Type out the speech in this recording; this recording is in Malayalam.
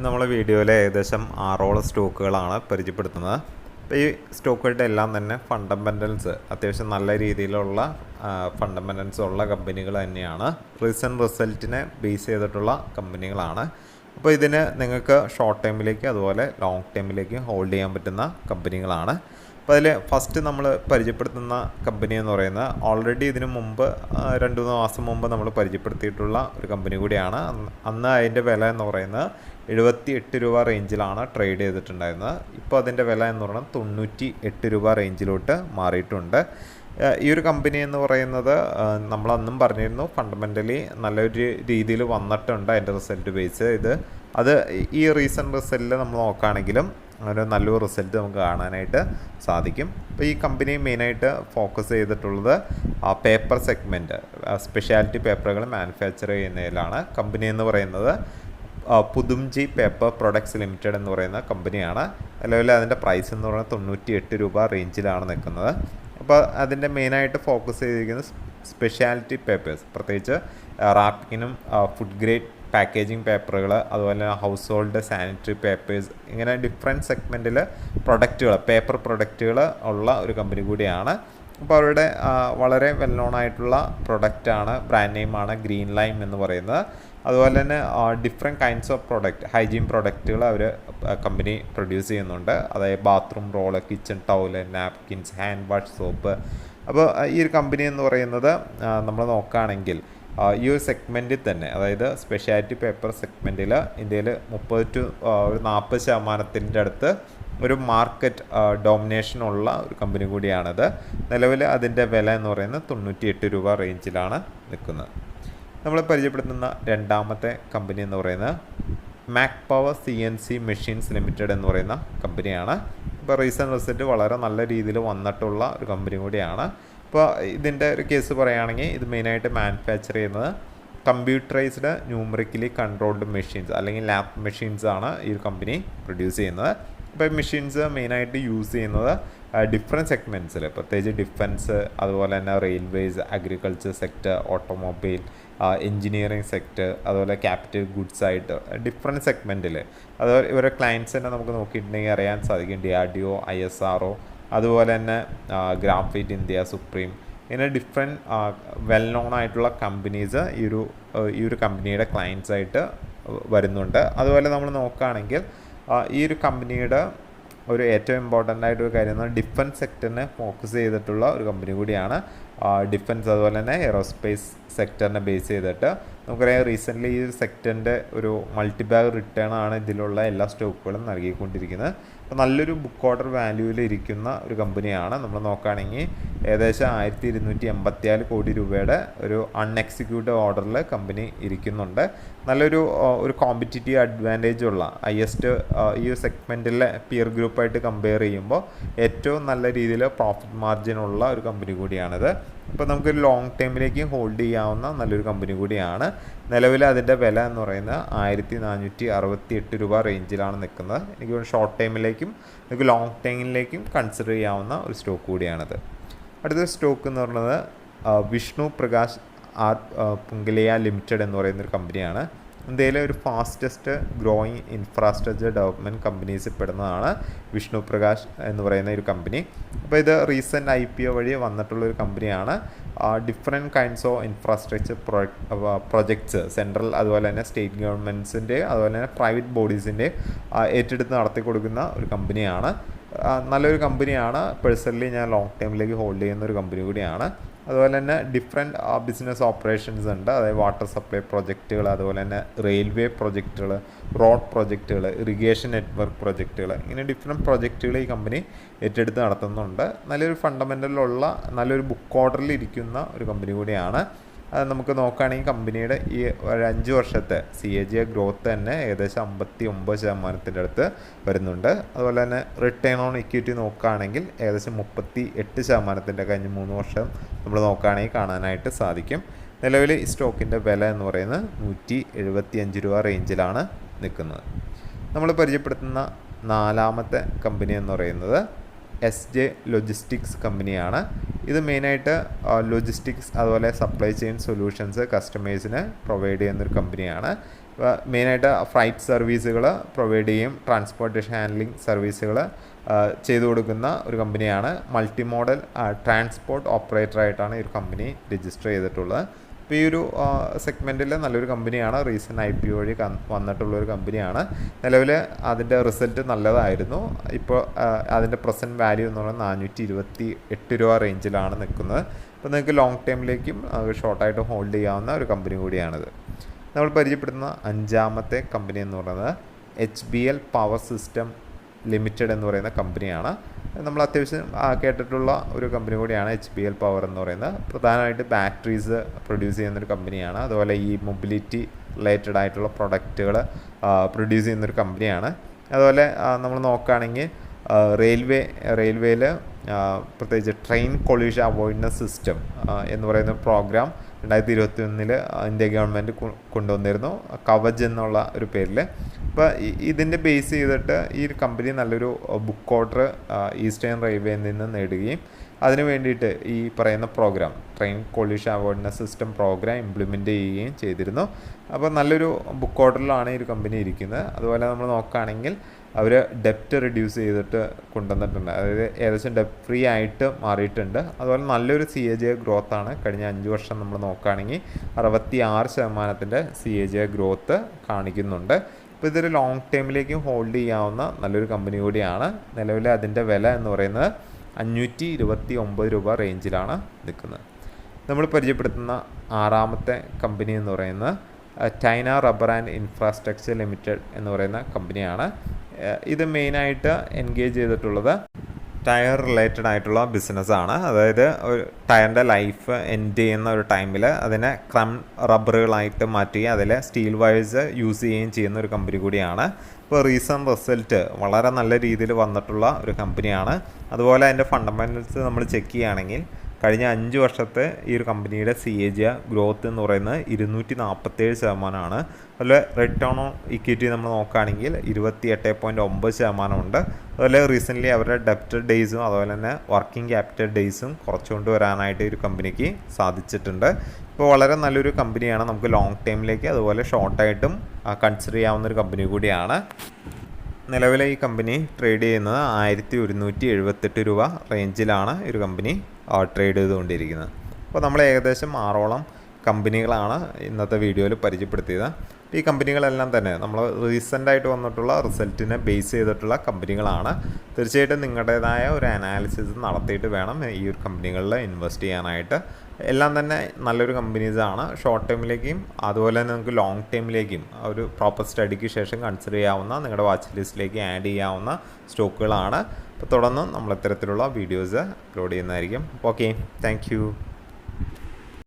നമ്മളെ വീഡിയോയിൽ ഏകദേശം 6ഓളം സ്റ്റോക്കുകളാണ് പരിചയപ്പെടുത്തുന്നത്. അപ്പോൾ ഈ സ്റ്റോക്കുകളുടെ എല്ലാം തന്നെ ഫണ്ടമെൻ്റൽസ് അത്യാവശ്യം നല്ല രീതിയിലുള്ള ഫണ്ടമെൻ്റൽസ് ഉള്ള കമ്പനികൾ തന്നെയാണ്. റീസെൻറ്റ് റിസൾട്ടിനെ ബേസ് ചെയ്തിട്ടുള്ള കമ്പനികളാണ്. അപ്പോൾ ഇതിന് നിങ്ങൾക്ക് ഷോർട്ട് ടൈമിലേക്ക് അതുപോലെ ലോങ് ടൈമിലേക്ക് ഹോൾഡ് ചെയ്യാൻ പറ്റുന്ന കമ്പനികളാണ്. അപ്പോൾ അതിൽ ഫസ്റ്റ് നമ്മൾ പരിചയപ്പെടുത്തുന്ന കമ്പനി എന്ന് പറയുന്നത് ഓൾറെഡി ഇതിനു മുമ്പ് 2-3 മാസം മുമ്പ് നമ്മൾ പരിചയപ്പെടുത്തിയിട്ടുള്ള ഒരു കമ്പനി കൂടിയാണ്. അന്ന് അതിൻ്റെ വില എന്ന് പറയുന്നത് 78 രൂപ റേഞ്ചിലാണ് ട്രേഡ് ചെയ്തിട്ടുണ്ടായിരുന്നത്. ഇപ്പോൾ അതിൻ്റെ വില എന്ന് പറയുന്നത് 98 രൂപ റേഞ്ചിലോട്ട് മാറിയിട്ടുണ്ട്. ഈ ഒരു കമ്പനി എന്ന് പറയുന്നത് നമ്മളന്നും പറഞ്ഞിരുന്നു ഫണ്ടമെൻ്റലി നല്ലൊരു രീതിയിൽ വന്നിട്ടുണ്ട് അതിൻ്റെ റിസൾട്ട് ബേസ് ചെയ്ത്. അത് ഈ റീസെൻറ്റ് റിസൾട്ടിൽ നമ്മൾ നോക്കുകയാണെങ്കിലും ഒരു നല്ലൊരു റിസൾട്ട് നമുക്ക് കാണാനായിട്ട് സാധിക്കും. അപ്പോൾ ഈ കമ്പനി മെയിനായിട്ട് ഫോക്കസ് ചെയ്തിട്ടുള്ളത് പേപ്പർ സെഗ്മെൻറ്റ്, സ്പെഷ്യാലിറ്റി പേപ്പറുകൾ മാനുഫാക്ചർ ചെയ്യുന്നതിലാണ്. കമ്പനി എന്ന് പറയുന്നത് പുതുംജി പേപ്പർ പ്രൊഡക്ട്സ് ലിമിറ്റഡ് എന്ന് പറയുന്ന കമ്പനിയാണ്. നിലവിൽ അതിൻ്റെ പ്രൈസ് എന്ന് പറയുന്നത് 98 രൂപ റേഞ്ചിലാണ് നിൽക്കുന്നത്. അപ്പോൾ അതിൻ്റെ മെയിനായിട്ട് ഫോക്കസ് ചെയ്തിരിക്കുന്നത് സ്പെഷ്യാലിറ്റി പേപ്പേഴ്സ്, പ്രത്യേകിച്ച് റാപ്പിങ്ങിനും ഫുഡ് ഗ്രേഡ് പാക്കേജിങ് പേപ്പറുകൾ, അതുപോലെ ഹൗസ് ഹോൾഡ് സാനിറ്ററി പേപ്പേഴ്സ്, ഇങ്ങനെ ഡിഫറെൻറ്റ് സെഗ്മെൻറ്റിൽ പ്രൊഡക്റ്റുകൾ, പേപ്പർ പ്രൊഡക്റ്റുകൾ ഉള്ള ഒരു കമ്പനി കൂടിയാണ്. അപ്പോൾ അവരുടെ വളരെ വെൽ നോൺ ആയിട്ടുള്ള പ്രൊഡക്റ്റാണ്, ബ്രാൻഡ് നെയിമാണ് ഗ്രീൻ ലൈം എന്ന് പറയുന്നത്. അതുപോലെ തന്നെ different kinds of product, hygiene പ്രൊഡക്റ്റുകൾ അവർ കമ്പനി പ്രൊഡ്യൂസ് ചെയ്യുന്നുണ്ട്. അതായത് bathroom roll, kitchen towel, napkins, hand wash soap. അപ്പോൾ ഈ ഒരു കമ്പനി എന്ന് പറയുന്നത് നമ്മൾ നോക്കുകയാണെങ്കിൽ ഈ ഒരു സെഗ്മെൻറ്റിൽ തന്നെ, അതായത് സ്പെഷ്യാലിറ്റി പേപ്പർ സെഗ്മെൻറ്റിൽ ഇന്ത്യയിൽ 40% അടുത്ത് ഒരു മാർക്കറ്റ് ഡോമിനേഷനുള്ള ഒരു കമ്പനി കൂടിയാണിത്. നിലവിൽ അതിൻ്റെ വില എന്ന് പറയുന്നത് 98 രൂപ റേഞ്ചിലാണ് നിൽക്കുന്നത്. നമ്മൾ പരിചയപ്പെടുത്തുന്ന രണ്ടാമത്തെ കമ്പനി എന്ന് പറയുന്നത് Mac power CNC machines limited എന്ന് പറയുന്ന കമ്പനിയാണ്. ഇപ്പോൾ റീസെൻറ്റ് റിസൾട്ട് വളരെ നല്ല രീതിയിൽ വന്നിട്ടുള്ള ഒരു കമ്പനി കൂടിയാണ്. ഇപ്പോൾ ഇതിൻ്റെ ഒരു കേസ് പറയുകയാണെങ്കിൽ ഇത് മെയിനായിട്ട് മാനുഫാക്ചർ ചെയ്യുന്നത് കമ്പ്യൂട്ടറൈസ്ഡ് ന്യൂമറിക്കലി കൺട്രോൾഡ് മെഷീൻസ് അല്ലെങ്കിൽ ലാബ് മെഷീൻസാണ് ഈ ഒരു കമ്പനി പ്രൊഡ്യൂസ് ചെയ്യുന്നത്. ഇപ്പോൾ ഈ മെഷീൻസ് മെയിനായിട്ട് യൂസ് ചെയ്യുന്നത് ഡിഫറെൻറ്റ് സെഗ്മെൻറ്റ്സിൽ, പ്രത്യേകിച്ച് ഡിഫൻസ്, അതുപോലെ തന്നെ railways, agriculture sector, automobile, engineering sector, അതുപോലെ ക്യാപിറ്റൽ ഗുഡ്സ് ആയിട്ട് ഡിഫറെൻറ്റ് സെഗ്മെൻറ്റിൽ. അതുപോലെ ഇവരുടെ ക്ലയൻസിനെ നമുക്ക് നോക്കിയിട്ടുണ്ടെങ്കിൽ അറിയാൻ സാധിക്കും. DRDO, ISRO, അതുപോലെ തന്നെ ഗ്രാഫൈറ്റ് ഇന്ത്യ, സുപ്രീം, ഇങ്ങനെ ഡിഫറെൻറ്റ് വെൽ നോൺ ആയിട്ടുള്ള കമ്പനീസ് ഈ ഒരു കമ്പനിയുടെ ക്ലയൻസ് ആയിട്ട് വരുന്നുണ്ട്. അതുപോലെ നമ്മൾ നോക്കുകയാണെങ്കിൽ ഈ ഒരു കമ്പനിയുടെ ഒരു ഏറ്റവും ഇമ്പോർട്ടൻ്റ് ആയിട്ടൊരു കാര്യം എന്ന് പറഞ്ഞാൽ ഡിഫൻസ് സെക്ടറിനെ ഫോക്കസ് ചെയ്തിട്ടുള്ള ഒരു കമ്പനി കൂടിയാണ്. ഡിഫൻസ് അതുപോലെ തന്നെ എയറോസ്പേസ് സെക്ടറിനെ ബേസ് ചെയ്തിട്ട് നമുക്കറിയാം റീസെൻ്റ്ലി ഈ സെക്ടറിൻ്റെ ഒരു മൾട്ടിബാഗ് റിട്ടേൺ ആണ് ഇതിലുള്ള എല്ലാ സ്റ്റോക്കുകളും നൽകിക്കൊണ്ടിരിക്കുന്നത്. അപ്പോൾ നല്ലൊരു ബുക്ക് ഓർഡർ വാല്യൂവിൽ ഇരിക്കുന്ന ഒരു കമ്പനിയാണ്. നമ്മൾ നോക്കുകയാണെങ്കിൽ ഏകദേശം 1284 കോടി രൂപയുടെ ഒരു അൺഎക്സിക്യൂട്ടീവ് ഓർഡറിൽ കമ്പനി ഇരിക്കുന്നുണ്ട്. നല്ലൊരു കോമ്പറ്റിറ്റീവ് അഡ്വാൻറ്റേജ് ഉള്ള ഹയസ്റ്റ് ഈ സെഗ്മെൻറ്റിലെ പിയർ ഗ്രൂപ്പായിട്ട് കമ്പയർ ചെയ്യുമ്പോൾ ഏറ്റവും നല്ല രീതിയിൽ പ്രോഫിറ്റ് മാർജിനുള്ള ഒരു കമ്പനി കൂടിയാണിത്. അപ്പോൾ നമുക്കൊരു ലോങ് ടൈമിലേക്ക് ഹോൾഡ് ചെയ്യാവുന്ന നല്ലൊരു കമ്പനി കൂടിയാണ്. നിലവിൽ അതിൻ്റെ വില എന്ന് പറയുന്നത് 1468 രൂപ റേഞ്ചിലാണ് നിൽക്കുന്നത്. എനിക്ക് ഷോർട്ട് ടൈമിലേക്കും നിങ്ങൾക്ക് ലോങ് ടൈമിലേക്കും കൺസിഡർ ചെയ്യാവുന്ന ഒരു സ്റ്റോക്ക് കൂടിയാണിത്. അടുത്ത സ്റ്റോക്ക് എന്ന് പറയുന്നത് വിഷ്ണു പ്രകാശ് പുങ്കലിയ ലിമിറ്റഡ് എന്ന് പറയുന്നൊരു കമ്പനിയാണ്. ഇന്ത്യയിലെ ഒരു ഫാസ്റ്റസ്റ്റ് ഗ്രോയിങ് ഇൻഫ്രാസ്ട്രക്ചർ ഡെവലപ്മെൻറ്റ് കമ്പനീസിൽ പെടുന്നതാണ് വിഷ്ണു പ്രകാശ് എന്ന് പറയുന്ന ഒരു കമ്പനി. അപ്പോൾ ഇത് റീസെൻറ്റ് IPO വഴി വന്നിട്ടുള്ളൊരു കമ്പനിയാണ്. Different kinds of infrastructure projects central അതുപോലെ തന്നെ സ്റ്റേറ്റ് ഗവൺമെൻറ്റ്സിൻ്റെ അതുപോലെ തന്നെ പ്രൈവറ്റ് ബോഡീസിൻ്റെ ഏറ്റെടുത്ത് നടത്തി കൊടുക്കുന്ന ഒരു കമ്പനിയാണ്. നല്ലൊരു കമ്പനിയാണ്. പേഴ്സണലി ഞാൻ ലോങ് ടൈമിലേക്ക് ഹോൾഡ് ചെയ്യുന്ന ഒരു കമ്പനി കൂടിയാണ്. അതുപോലെ തന്നെ ഡിഫറെൻറ്റ് ബിസിനസ് ഓപ്പറേഷൻസ് ഉണ്ട്. അതായത് വാട്ടർ സപ്ലൈ പ്രൊജക്റ്റുകൾ, അതുപോലെ തന്നെ റെയിൽവേ പ്രൊജക്റ്റുകൾ, റോഡ് പ്രൊജക്റ്റുകൾ, ഇറിഗേഷൻ നെറ്റ്വർക്ക് പ്രൊജക്റ്റുകൾ, ഇങ്ങനെ ഡിഫറെൻറ്റ് പ്രൊജക്റ്റുകൾ ഈ കമ്പനി ഏറ്റെടുത്ത് നടത്തുന്നുണ്ട്. നല്ലൊരു ഫണ്ടമെൻ്റലുള്ള നല്ലൊരു ബുക്ക് ഓർഡറിൽ ഇരിക്കുന്ന ഒരു കമ്പനി കൂടിയാണ്. അത് നമുക്ക് നോക്കുകയാണെങ്കിൽ കമ്പനിയുടെ ഈ ഒരു 5 വർഷത്തെ CAGR ഗ്രോത്ത് തന്നെ ഏകദേശം 59% അടുത്ത് വരുന്നുണ്ട്. അതുപോലെ തന്നെ റിട്ടേൺ ഓൺ ഇക്വിറ്റി നോക്കുകയാണെങ്കിൽ ഏകദേശം 38% കഴിഞ്ഞ് 3 വർഷം നമ്മൾ നോക്കുകയാണെങ്കിൽ കാണാനായിട്ട് സാധിക്കും. നിലവിൽ ഈ സ്റ്റോക്കിൻ്റെ വില എന്ന് പറയുന്നത് 175 രൂപ റേഞ്ചിലാണ് നിൽക്കുന്നത്. നമ്മൾ പരിചയപ്പെടുത്തുന്ന നാലാമത്തെ കമ്പനി എന്ന് പറയുന്നത് SJ ലോജിസ്റ്റിക്സ് കമ്പനിയാണ്. ഇത് മെയിനായിട്ട് ലോജിസ്റ്റിക്സ് അതുപോലെ സപ്ലൈ ചെയിൻ സൊല്യൂഷൻസ് കസ്റ്റമേഴ്സിന് പ്രൊവൈഡ് ചെയ്യുന്നൊരു കമ്പനിയാണ്. മെയിനായിട്ട് ഫ്ലൈറ്റ് സർവീസുകൾ പ്രൊവൈഡ് ചെയ്യും, ട്രാൻസ്പോർട്ടേഷൻ ഹാൻഡ്ലിംഗ് സർവീസുകൾ ചെയ്തു കൊടുക്കുന്ന ഒരു കമ്പനിയാണ്. മൾട്ടി മോഡൽ ട്രാൻസ്പോർട്ട് ഓപ്പറേറ്ററായിട്ടാണ് ഈ ഒരു കമ്പനി രജിസ്റ്റർ ചെയ്തിട്ടുള്ളത്. അപ്പോൾ ഈ ഒരു സെഗ്മെൻറ്റിൽ നല്ലൊരു കമ്പനിയാണ്. റീസെൻ്റ് IPO വഴി വന്നിട്ടുള്ളൊരു കമ്പനിയാണ്. നിലവിൽ അതിൻ്റെ റിസൾട്ട് നല്ലതായിരുന്നു. ഇപ്പോൾ അതിൻ്റെ പ്രസൻറ്റ് വാല്യൂ എന്ന് പറയുന്നത് 428 രൂപ റേഞ്ചിലാണ് നിൽക്കുന്നത്. അപ്പോൾ നിങ്ങൾക്ക് ലോങ് ടൈമിലേക്കും ഷോർട്ടായിട്ട് ഹോൾഡ് ചെയ്യാവുന്ന ഒരു കമ്പനി കൂടിയാണിത്. നമ്മൾ പരിചയപ്പെടുന്ന അഞ്ചാമത്തെ കമ്പനി എന്ന് പറയുന്നത് HBL പവർ സിസ്റ്റം ലിമിറ്റഡ് എന്ന് പറയുന്ന കമ്പനിയാണ്. നമ്മൾ അത്യാവശ്യം കേട്ടിട്ടുള്ള ഒരു കമ്പനി കൂടിയാണ് HBL പവർ എന്ന് പറയുന്നത്. പ്രധാനമായിട്ട് ബാറ്ററീസ് പ്രൊഡ്യൂസ് ചെയ്യുന്നൊരു കമ്പനിയാണ്. അതുപോലെ ഈ മൊബിലിറ്റി റിലേറ്റഡ് ആയിട്ടുള്ള പ്രൊഡക്റ്റുകൾ പ്രൊഡ്യൂസ് ചെയ്യുന്നൊരു കമ്പനിയാണ്. അതുപോലെ നമ്മൾ നോക്കുകയാണെങ്കിൽ റെയിൽവേയിൽ പ്രത്യേകിച്ച് ട്രെയിൻ കൊളീഷൻ അവോയ്ഡൻസ് സിസ്റ്റം എന്ന് പറയുന്ന പ്രോഗ്രാം 2021 ഇന്ത്യ ഗവൺമെൻറ് കൊണ്ടുവന്നിരുന്നു, കവച് എന്നുള്ള ഒരു പേരിൽ. അപ്പോൾ ഇതിൻ്റെ ബേസ് ചെയ്തിട്ട് ഈ ഒരു കമ്പനി നല്ലൊരു ബുക്ക് ഓർഡർ ഈസ്റ്റേൺ റെയിൽവേയിൽ നിന്ന് നേടുകയും അതിന് വേണ്ടിയിട്ട് ഈ പറയുന്ന program train collision avoidance system program implement ചെയ്യുകയും ചെയ്തിരുന്നു. അപ്പോൾ നല്ലൊരു ബുക്ക് ഓർഡറിലാണ് ഈ ഒരു കമ്പനി ഇരിക്കുന്നത്. അതുപോലെ നമ്മൾ നോക്കുകയാണെങ്കിൽ അവർ ഡെപ്റ്റ് റിഡ്യൂസ് ചെയ്തിട്ട് കൊണ്ടുവന്നിട്ടുണ്ട്, അതായത് ഏകദേശം ഡെപ്റ്റ് ഫ്രീ ആയിട്ട് മാറിയിട്ടുണ്ട്. അതുപോലെ നല്ലൊരു CAGR ഗ്രോത്താണ്. കഴിഞ്ഞ 5 വർഷം നമ്മൾ നോക്കുകയാണെങ്കിൽ 66% CAGR ഗ്രോത്ത് കാണിക്കുന്നുണ്ട്. അപ്പോൾ ഇതൊരു ലോങ് ടൈമിലേക്കും ഹോൾഡ് ചെയ്യാവുന്ന നല്ലൊരു കമ്പനി കൂടിയാണ്. നിലവിൽ അതിൻ്റെ വില എന്ന് പറയുന്നത് 529 രൂപ റേഞ്ചിലാണ് നിൽക്കുന്നത്. നമ്മൾ പരിചയപ്പെടുത്തുന്ന ആറാമത്തെ കമ്പനി എന്ന് പറയുന്നത് China rubber and infrastructure limited എന്ന് പറയുന്ന കമ്പനിയാണ്. ഇത് മെയിനായിട്ട് എൻഗേജ് ചെയ്തിട്ടുള്ളത് ടയർ റിലേറ്റഡ് ആയിട്ടുള്ള ബിസിനസ്സാണ്. അതായത് ഒരു ടയറിൻ്റെ ലൈഫ് എൻഡ് ചെയ്യുന്ന ഒരു ടൈമിൽ അതിനെ ക്രം റബ്ബറുകളായിട്ട് മാറ്റുകയും അതിൽ സ്റ്റീൽ വയേഴ്സ് യൂസ് ചെയ്യുകയും ചെയ്യുന്ന ഒരു കമ്പനി കൂടിയാണ്. ഇപ്പോൾ റീസെൻ്റ് റിസൾട്ട് വളരെ നല്ല രീതിയിൽ വന്നിട്ടുള്ള ഒരു കമ്പനിയാണ്. അതുപോലെ അതിൻ്റെ ഫണ്ടമെൻ്റൽസ് നമ്മൾ ചെക്ക് ചെയ്യുകയാണെങ്കിൽ കഴിഞ്ഞ 5 വർഷത്തെ ഈ ഒരു കമ്പനിയുടെ CAGR ഗ്രോത്ത് എന്ന് പറയുന്നത് 247%. അതുപോലെ റിട്ടേൺ ഓൺ ഇക്വിറ്റി നമ്മൾ നോക്കുകയാണെങ്കിൽ 28.9% ഉണ്ട്. അതുപോലെ റീസെൻ്റ്ലി അവരുടെ ഡെപ്റ്റ് ഡേയ്സും അതുപോലെ തന്നെ വർക്കിംഗ് ക്യാപിറ്റൽ ഡേയ്സും കുറച്ചുകൊണ്ട് വരാനായിട്ട് ഒരു കമ്പനിക്ക് സാധിച്ചിട്ടുണ്ട്. ഇപ്പോൾ വളരെ നല്ലൊരു കമ്പനിയാണ്. നമുക്ക് ലോങ് ടൈമിലേക്ക് അതുപോലെ ഷോർട്ടായിട്ടും കൺസിഡർ ചെയ്യാവുന്ന ഒരു കമ്പനി കൂടിയാണ്. നിലവിലെ ഈ കമ്പനി ട്രേഡ് ചെയ്യുന്നത് 1178 രൂപ റേഞ്ചിലാണ് ഈ ഒരു കമ്പനി ട്രേഡ് ചെയ്തുകൊണ്ടിരിക്കുന്നത്. അപ്പോൾ നമ്മൾ ഏകദേശം 6ഓളം കമ്പനികളാണ് ഇന്നത്തെ വീഡിയോയിൽ പരിചയപ്പെടുത്തിയത്. ഈ കമ്പനികളെല്ലാം തന്നെ നമ്മൾ റീസെൻ്റായിട്ട് വന്നിട്ടുള്ള റിസൾട്ടിനെ ബേസ് ചെയ്തിട്ടുള്ള കമ്പനികളാണ്. തീർച്ചയായിട്ടും നിങ്ങളുടേതായ ഒരു അനാലിസിസ് നടത്തിയിട്ട് വേണം ഈ ഒരു കമ്പനികളിൽ ഇൻവെസ്റ്റ് ചെയ്യാനായിട്ട്. എല്ലാം തന്നെ നല്ലൊരു കമ്പനീസാണ്. ഷോർട്ട് ടൈമിലേക്കും അതുപോലെ തന്നെ നിങ്ങൾക്ക് ലോങ് ടൈമിലേക്കും ഒരു പ്രോപ്പർ സ്റ്റഡിക്ക് ശേഷം കൺസിഡർ ചെയ്യാവുന്ന നിങ്ങളുടെ വാച്ച് ലിസ്റ്റിലേക്ക് ആഡ് ചെയ്യാവുന്ന സ്റ്റോക്കുകളാണ്. അപ്പോൾ തുടർന്ന് നമ്മൾ ഇത്തരത്തിലുള്ള വീഡിയോസ് അപ്ലോഡ് ചെയ്യുന്നതായിരിക്കും. Okay, thank you.